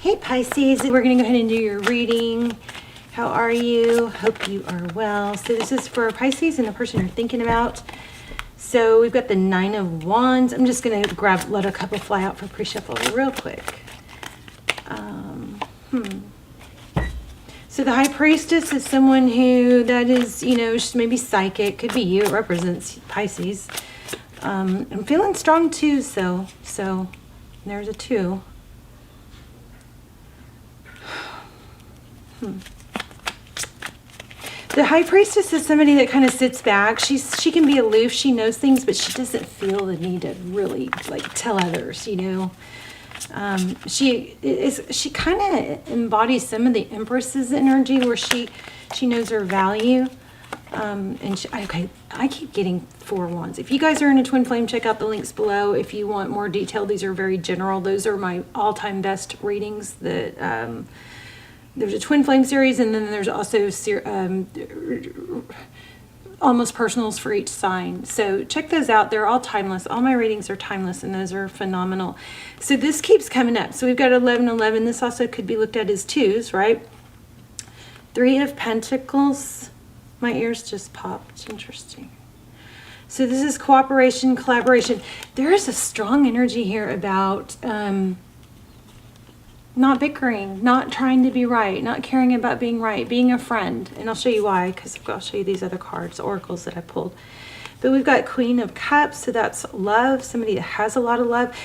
Hey Pisces, we're going to go ahead and do your reading. How are you? Hope you are well. So this is for Pisces and the person you're thinking about. So we've got the Nine of Wands. I'm just going to let a couple fly out for pre-shuffle real quick. So the High Priestess is someone who that is, she's maybe psychic. Could be you. It represents Pisces. I'm feeling strong too, so there's a 2. The High Priestess is somebody that kind of sits back. She can be aloof. She knows things, but she doesn't feel the need to really tell others. She kind of embodies some of the Empress's energy, where she knows her value. I keep getting 4 wands. If you guys are in a twin flame, check out the links below. If you want more detail, these are very general. Those are my all-time best readings. There's a twin flame series, and then there's also almost personals for each sign. So check those out. They're all timeless. All my readings are timeless, and those are phenomenal. So this keeps coming up. So we've got 1111. This also could be looked at as 2s, right? 3 of Pentacles. My ears just popped. Interesting. So this is cooperation, collaboration. There is a strong energy here about not bickering, not trying to be right, not caring about being right, being a friend. And I'll show you why, because I'll show you these other cards, oracles that I pulled. But we've got Queen of Cups, so that's love, somebody that has a lot of love.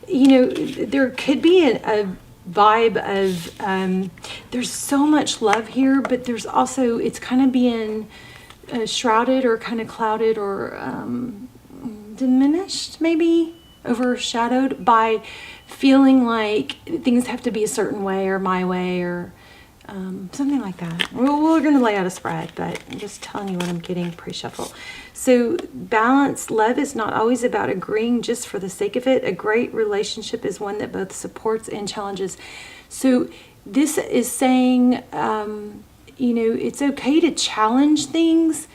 There could be a vibe of, there's so much love here, but there's also, it's kind of being shrouded or kind of clouded or diminished, maybe overshadowed by feeling like things have to be a certain way or my way or something like that. We're going to lay out a spread, but I'm just telling you what I'm getting pre-shuffle. So balance, love is not always about agreeing just for the sake of it. A great relationship is one that both supports and challenges. So this is saying, it's okay to challenge things,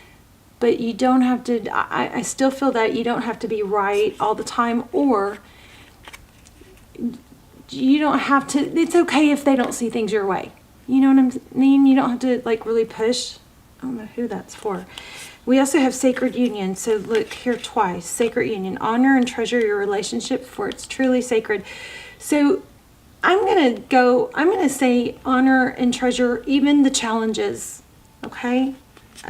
but you don't have to, I still feel that you don't have to be right all the time, or you don't have to, it's okay if they don't see things your way. You know what I mean? You don't have to really push. I don't know who that's for. We also have sacred union. So look here twice, sacred union. Honor and treasure your relationship, for it's truly sacred. So I'm going to say honor and treasure even the challenges. Okay?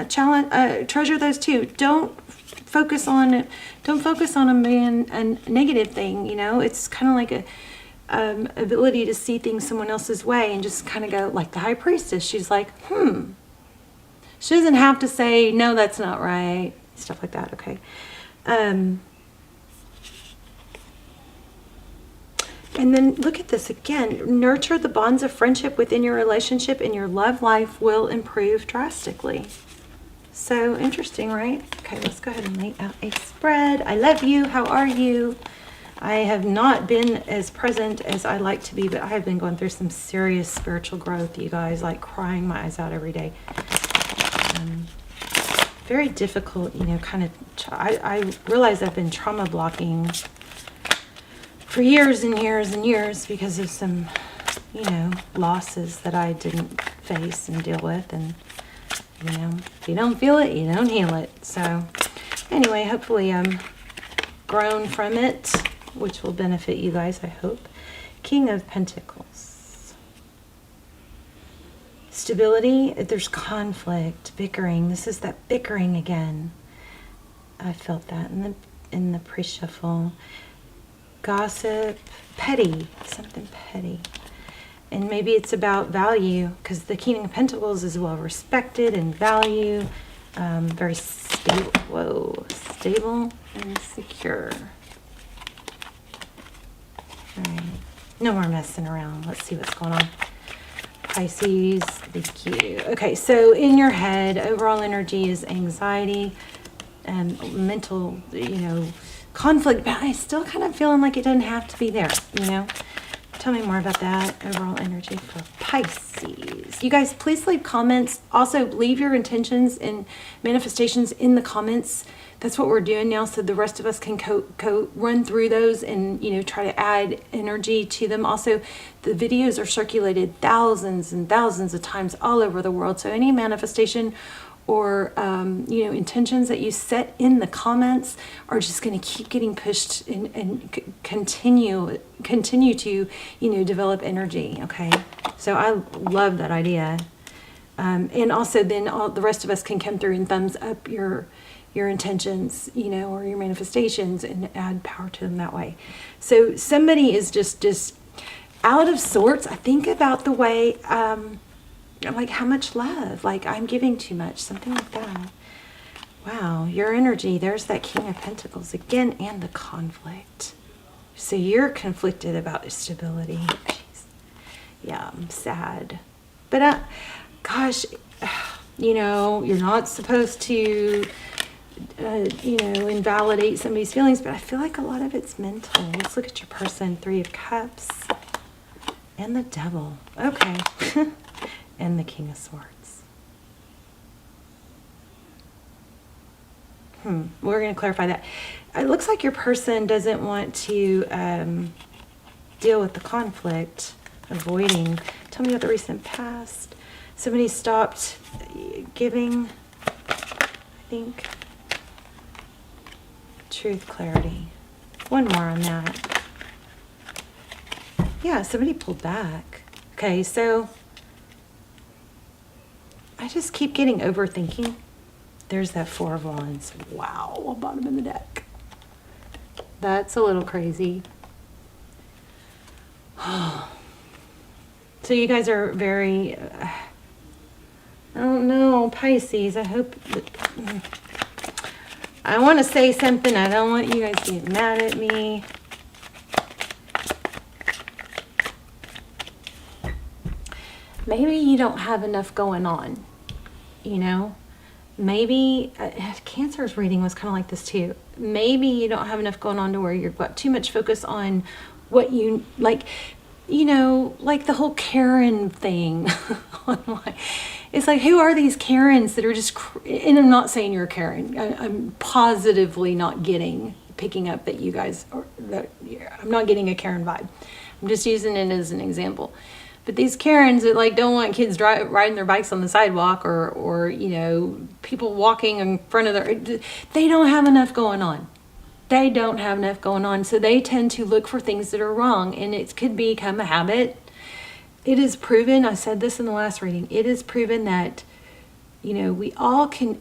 Treasure those too. Don't focus on them being a negative thing. It's kind of like a ability to see things someone else's way and just kind of go, like the High Priestess. She's like, She doesn't have to say, no, that's not right. Stuff like that, okay? And then look at this again. Nurture the bonds of friendship within your relationship, and your love life will improve drastically. So interesting, right? Okay, let's go ahead and lay out a spread. I love you. How are you? I have not been as present as I like to be, but I have been going through some serious spiritual growth, you guys, crying my eyes out every day. Very difficult, I realize I've been trauma blocking for years and years and years because of some, losses that I didn't face and deal with. And, if you don't feel it, you don't heal it. So anyway, hopefully I'm grown from it, which will benefit you guys, I hope. King of Pentacles. Stability, there's conflict, bickering. This is that bickering again. I felt that in the pre-shuffle. Gossip, petty, something petty. And maybe it's about value, because the King of Pentacles is well respected and value. Very stable, stable and secure. All right, no more messing around. Let's see what's going on. Pisces, thank you. Okay, so in your head, overall energy is anxiety and mental, conflict, but I still kind of feeling like it doesn't have to be there, Tell me more about that overall energy for Pisces. You guys, please leave comments. Also, leave your intentions and manifestations in the comments. that's what we're doing now, so the rest of us can run through those and, you know, try to add energy to them. Also, the videos are circulated thousands and thousands of times all over the world, so any manifestation or you know, intentions that you set in the comments are just going to keep getting pushed and continue to, you know, develop energy. Okay, so I love that idea. And also then all the rest of us can come through and thumbs up your intentions, you know, or your manifestations, and add power to them that way. So somebody is just out of sorts. I think about the way, like how much love, like I'm giving too much, something like that. Wow, your energy, there's that King of Pentacles again, and the conflict. So you're conflicted about stability. Jeez. Yeah, I'm sad. But gosh, you know, you're not supposed to, you know, invalidate somebody's feelings, but I feel like a lot of it's mental. Let's look at your person. 3 of Cups and the Devil. Okay. And the King of Swords. We're going to clarify that. It looks like your person doesn't want to deal with the conflict, avoiding. Tell me about the recent past. Somebody stopped giving, I think. Truth, clarity. One more on that. Yeah, somebody pulled back. Okay, so I just keep getting overthinking. There's that 4 of Wands. Wow, bottom of the deck. That's a little crazy. So you guys are very, I don't know, Pisces. I hope that, I want to say something. I don't want you guys to get mad at me. Maybe you don't have enough going on, you know? Maybe, Cancer's reading was kind of like this too. Maybe you don't have enough going on to where you've got too much focus on what you, like, you know, like the whole Karen thing online. It's like, who are these Karens that are just, and I'm not saying you're a Karen. I'm positively not picking up that you guys are, that I'm not getting a Karen vibe. I'm just using it as an example. But these Karens that like don't want kids riding their bikes on the sidewalk, or you know, people walking in front of they don't have enough going on. They don't have enough going on. So they tend to look for things that are wrong, and it could become a habit. It is proven, I said this in the last reading, it is proven that, you know, we all can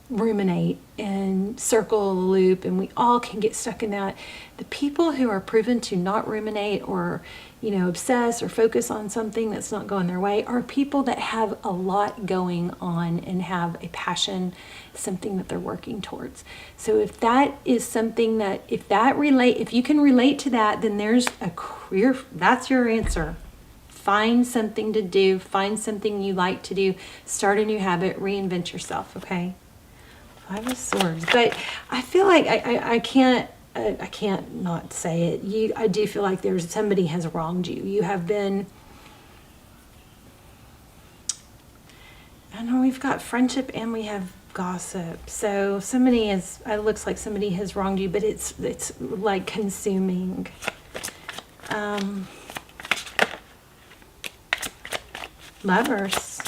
ruminate and circle a loop, and we all can get stuck in that. The people who are proven to not ruminate or, you know, obsess or focus on something that's not going their way are people that have a lot going on and have a passion, something that they're working towards. So if that is something that, if you can relate to that, then there's a career, that's your answer. Find something to do, find something you like to do, start a new habit, reinvent yourself, okay? 5 of Swords. But I feel like I can't not say it. I do feel like somebody has wronged you. You have been, I know we've got friendship and we have gossip. So it looks like somebody has wronged you, but it's like consuming. Lovers.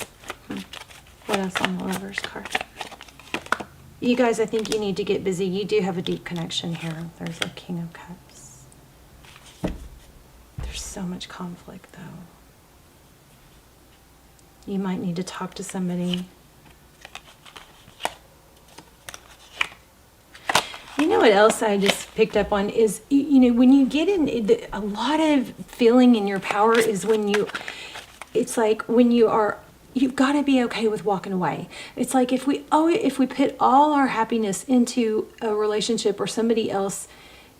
What else on the Lovers card? You guys, I think you need to get busy. You do have a deep connection here. There's a King of Cups. There's so much conflict, though. You might need to talk to somebody. You know what else I just picked up on is, you know, when you get in, a lot of feeling in your power is it's like when you've got to be okay with walking away. It's like if we put all our happiness into a relationship or somebody else,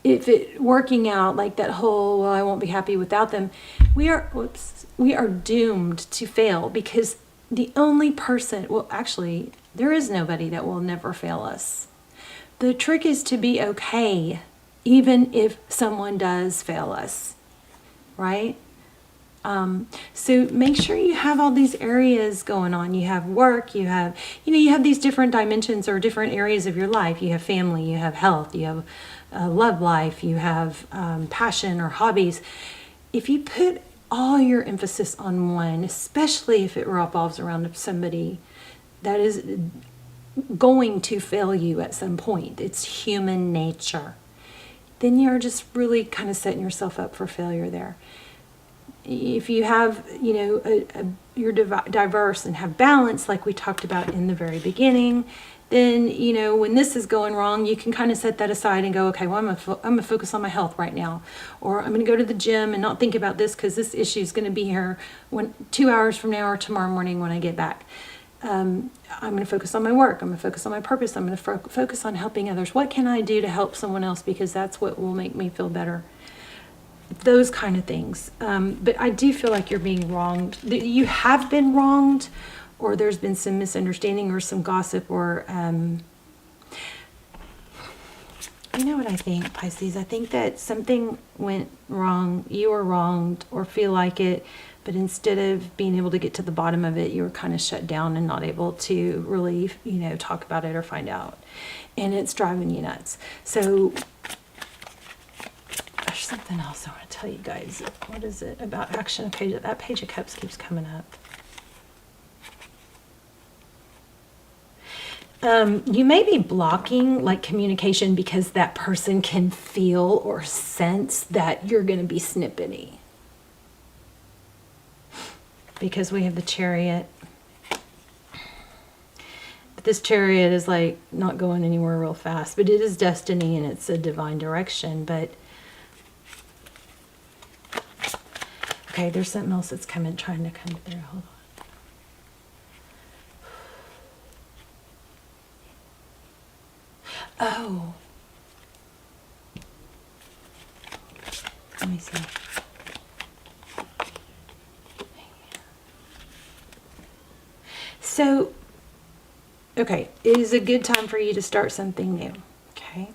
if it working out, like that whole, well, I won't be happy without them, we are doomed to fail, because the only person, well, actually, there is nobody that will never fail us. The trick is to be okay, even if someone does fail us, right? So make sure you have all these areas going on. You have work, you have these different dimensions or different areas of your life. You have family, you have health, you have love life, you have passion or hobbies. If you put all your emphasis on one, especially if it revolves around somebody that is going to fail you at some point, it's human nature, then you're just really kind of setting yourself up for failure there. If you have, you're diverse and have balance, like we talked about in the very beginning, then, when this is going wrong, you can kind of set that aside and go, okay, well, I'm going to focus on my health right now. Or I'm going to go to the gym and not think about this because this issue is going to be here 2 hours from now or tomorrow morning when I get back. I'm going to focus on my work. I'm going to focus on my purpose. I'm going to focus on helping others. What can I do to help someone else? Because that's what will make me feel better. Those kind of things. But I do feel like you're being wronged. You have been wronged, or there's been some misunderstanding or some gossip, or you know what I think, Pisces? I think that something went wrong. You were wronged or feel like it, but instead of being able to get to the bottom of it, you were kind of shut down and not able to really, talk about it or find out. And it's driving you nuts. So there's something else I want to tell you guys. What is it about action? Okay, that Page of Cups keeps coming up. You may be blocking communication because that person can feel or sense that you're going to be snippety. Because we have the Chariot. But this Chariot is not going anywhere real fast, but it is destiny and it's a divine direction. But okay, there's something else that's trying to come through. Hold on. Oh. Let me see. So, okay, it is a good time for you to start something new, okay?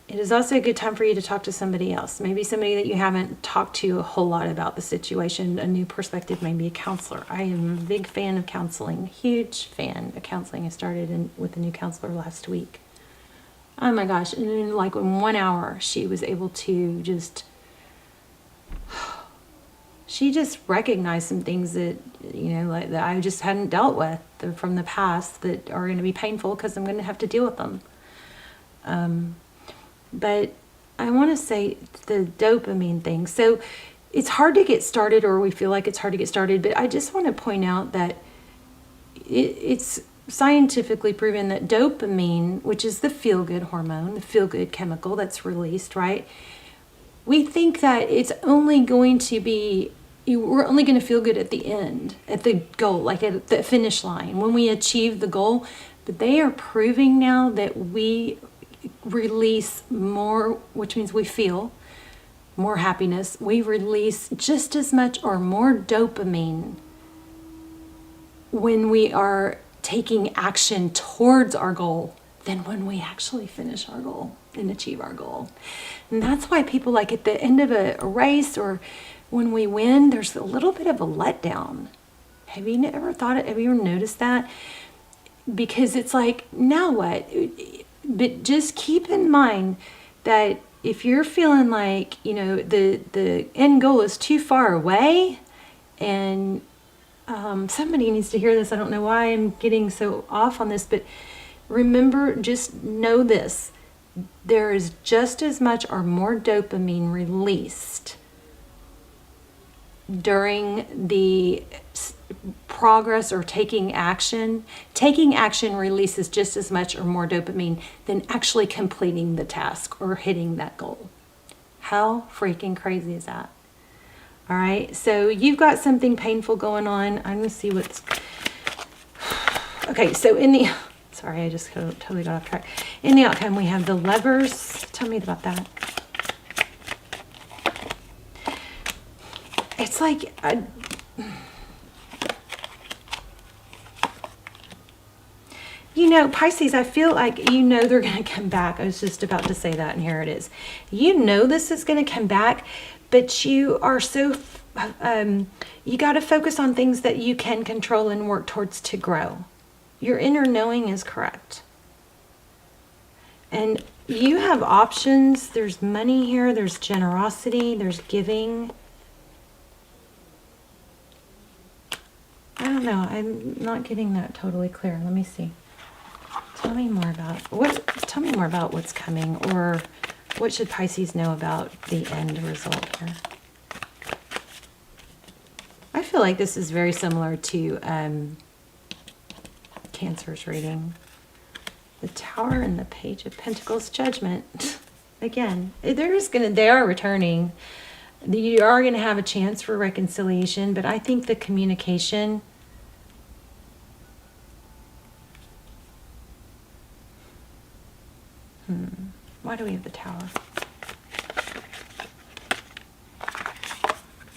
It is also a good time for you to talk to somebody else. Maybe somebody that you haven't talked to a whole lot about the situation, a new perspective, maybe a counselor. I am a big fan of counseling, huge fan of counseling. I started with a new counselor last week. Oh my gosh, and in in 1 hour, she was able to she just recognized some things that, that I just hadn't dealt with from the past that are going to be painful because I'm going to have to deal with them. But I want to say the dopamine thing. So it's hard to get started, or we feel like it's hard to get started, but I just want to point out that it's scientifically proven that dopamine, which is the feel-good hormone, the feel-good chemical that's released, right? We think that it's only going to be, we're only going to feel good at the end, at the goal, at the finish line, when we achieve the goal. But they are proving now that we release more, which means we feel more happiness. We release just as much or more dopamine when we are taking action towards our goal than when we actually finish our goal and achieve our goal. And that's why people at the end of a race or when we win, there's a little bit of a letdown. Have you ever noticed that? Because it's now what? But just keep in mind that if you're feeling the end goal is too far away, and somebody needs to hear this. I don't know why I'm getting so off on this, but remember, just know this. There is just as much or more dopamine released during the progress or taking action. Taking action releases just as much or more dopamine than actually completing the task or hitting that goal. How freaking crazy is that? All right, so you've got something painful going on. I'm going to see what's... Okay, so sorry, I just totally got off track. In the outcome, we have the Lovers. Tell me about that. It's Pisces, I feel like they're going to come back. I was just about to say that, and here it is. This is going to come back, but you are so you got to focus on things that you can control and work towards to grow. Your inner knowing is correct. And you have options. There's money here. There's generosity. There's giving. I don't know. I'm not getting that totally clear. Let me see. Tell me more about what's coming, or what should Pisces know about the end result here? I feel like this is very similar to Cancer's reading. The Tower and the Page of Pentacles, Judgment. Again, they are returning. You are going to have a chance for reconciliation, but I think the communication... Why do we have the Tower?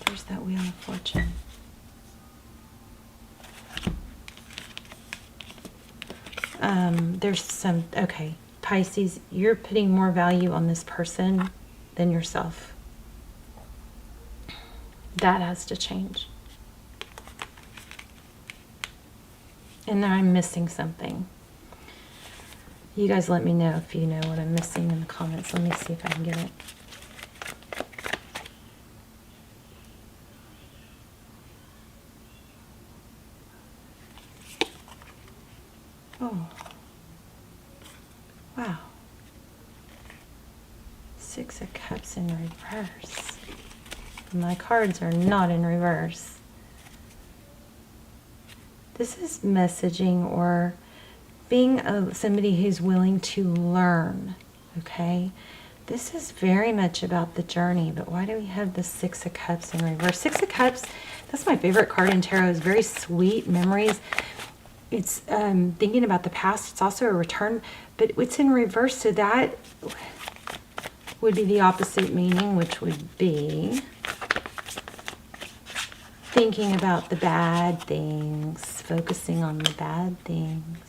There's that Wheel of Fortune. There's some... Okay, Pisces, you're putting more value on this person than yourself. That has to change. And I'm missing something. You guys let me know if you know what I'm missing in the comments. Let me see if I can get it. Oh. Wow. Six of Cups in reverse. My cards are not in reverse. This is messaging or being somebody who's willing to learn, okay? This is very much about the journey, but why do we have the Six of Cups in reverse? Six of Cups, that's my favorite card in tarot. It's very sweet memories. It's thinking about the past. It's also a return, but it's in reverse, so that would be the opposite meaning, which would be thinking about the bad things, focusing on the bad things.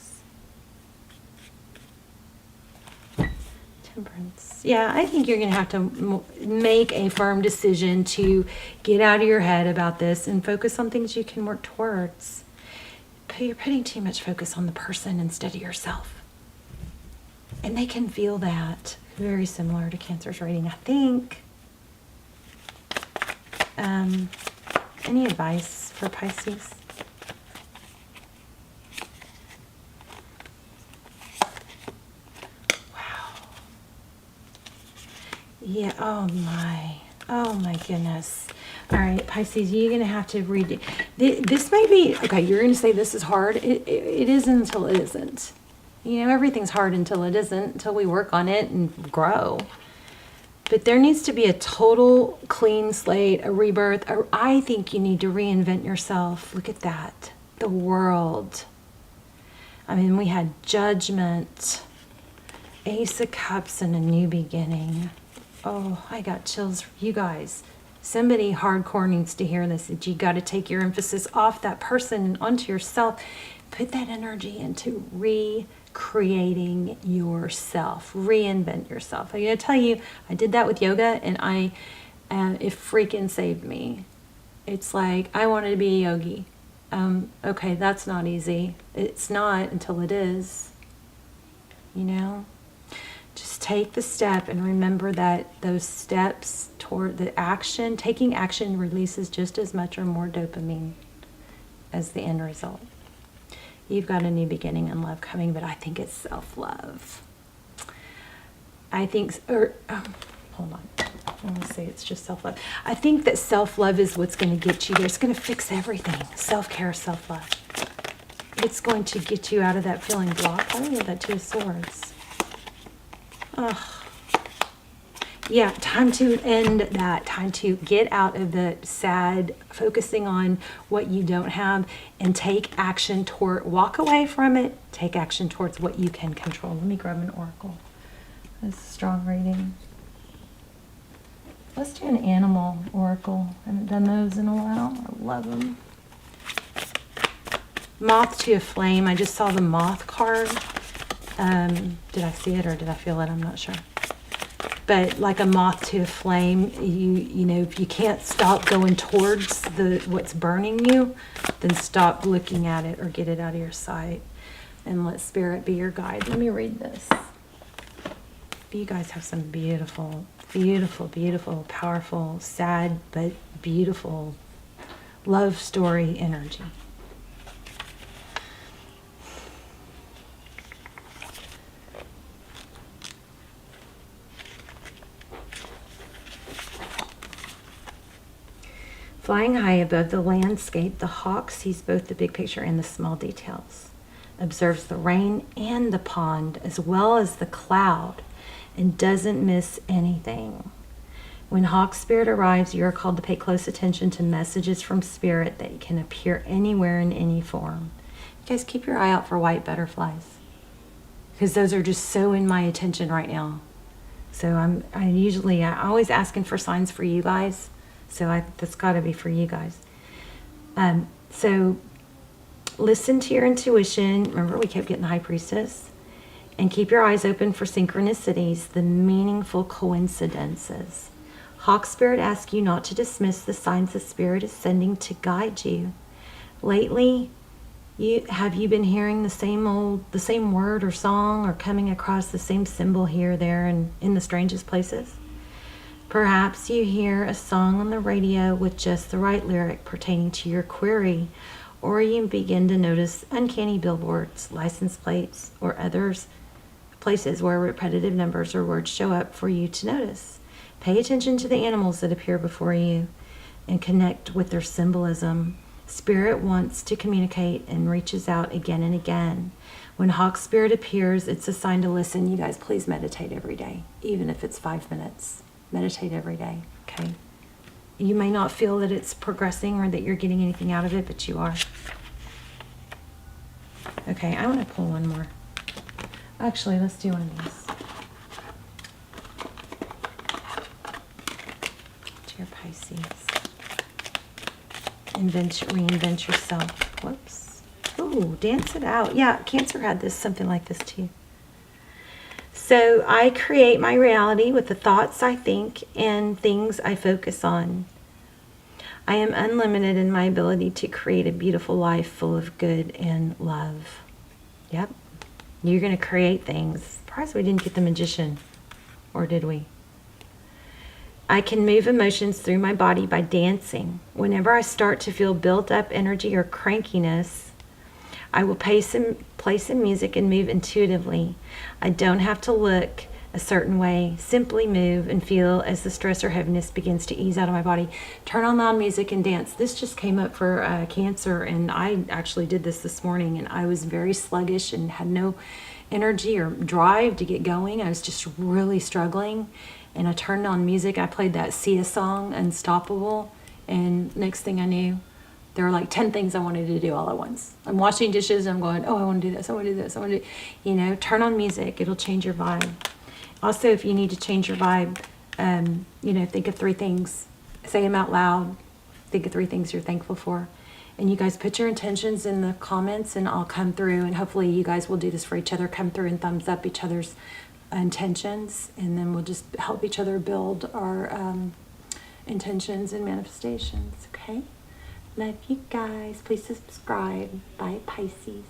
Temperance. Yeah, I think you're going to have to make a firm decision to get out of your head about this and focus on things you can work towards. But you're putting too much focus on the person instead of yourself. And they can feel that. Very similar to Cancer's reading, I think. Any advice for Pisces? Wow. Yeah, oh my goodness. All right, Pisces, you're going to have to read it. This may be, okay, you're going to say this is hard. It isn't until it isn't. You know, everything's hard until it isn't, until we work on it and grow. But there needs to be a total clean slate, a rebirth. I think you need to reinvent yourself. Look at that. The World. I mean, we had Judgment, Ace of Cups, and a new beginning. Oh, I got chills. You guys, somebody hardcore needs to hear this. That you got to take your emphasis off that person and onto yourself. Put that energy into recreating yourself. Reinvent yourself. I'm going to tell you, I did that with yoga, and it freaking saved me. It's like, I wanted to be a yogi. Okay, that's not easy. It's not until it is. You know? Just take the step and remember that those steps toward the action, taking action releases just as much or more dopamine as the end result. You've got a new beginning in love coming, but I think it's self-love. I think, hold on. I want to say it's just self-love. I think that self-love is what's going to get you there. It's going to fix everything. Self-care, self-love. It's going to get you out of that feeling blocked. I love that Two of Swords. Oh. Yeah, time to end that. Time to get out of the sad, focusing on what you don't have, and take action toward, walk away from it, take action towards what you can control. Let me grab an oracle. That's a strong reading. Let's do an animal oracle. I haven't done those in a while. I love them. Moth to a Flame. I just saw the moth card. Did I see it or did I feel it? I'm not sure. But like a moth to a flame, you know, if you can't stop going towards what's burning you, then stop looking at it or get it out of your sight. And let Spirit be your guide. Let me read this. You guys have some beautiful, beautiful, beautiful, powerful, sad, but beautiful love story energy. Flying high above the landscape, the hawk sees both the big picture and the small details, observes the rain and the pond as well as the cloud, and doesn't miss anything. When hawk spirit arrives, you are called to pay close attention to messages from spirit that can appear anywhere in any form. You guys, keep your eye out for white butterflies, because those are just so in my attention right now. So I'm always asking for signs for you guys. So that's got to be for you guys. So listen to your intuition. Remember, we kept getting the High Priestess. And keep your eyes open for synchronicities, the meaningful coincidences. Hawk Spirit asks you not to dismiss the signs the Spirit is sending to guide you. Lately, have you been hearing the same word or song, or coming across the same symbol here, there, and in the strangest places? Perhaps you hear a song on the radio with just the right lyric pertaining to your query, or you begin to notice uncanny billboards, license plates, or others places where repetitive numbers or words show up for you to notice. Pay attention to the animals that appear before you and connect with their symbolism. Spirit wants to communicate and reaches out again and again. When hawk spirit appears, it's a sign to listen. You guys, please meditate every day, even if it's 5 minutes. Meditate every day, okay? You may not feel that it's progressing or that you're getting anything out of it, but you are. Okay, I want to pull one more. Actually, let's do one of these. Dear Pisces. Reinvent yourself. Whoops. Ooh, dance it out. Yeah, Cancer had something like this too. So I create my reality with the thoughts I think and things I focus on. I am unlimited in my ability to create a beautiful life full of good and love. Yep. You're going to create things. Surprised we didn't get the Magician. Or did we? I can move emotions through my body by dancing. Whenever I start to feel built up energy or crankiness, I will play some music and move intuitively. I don't have to look a certain way. Simply move and feel as the stress or heaviness begins to ease out of my body. Turn on loud music and dance. This just came up for Cancer, and I actually did this morning, and I was very sluggish and had no energy or drive to get going. I was just really struggling, and I turned on music. I played that Sia song, Unstoppable, and next thing I knew, there were like 10 things I wanted to do all at once. I'm washing dishes and I'm going, oh, I want to do this, I want to do this, I want to do, you know, turn on music. It'll change your vibe. Also, if you need to change your vibe, you know, think of 3 things. Say them out loud. Think of 3 things you're thankful for. And you guys put your intentions in the comments and I'll come through, and hopefully you guys will do this for each other. Come through and thumbs up each other's intentions, and then we'll just help each other build our intentions and manifestations, okay? Love you guys. Please subscribe. Bye, Pisces.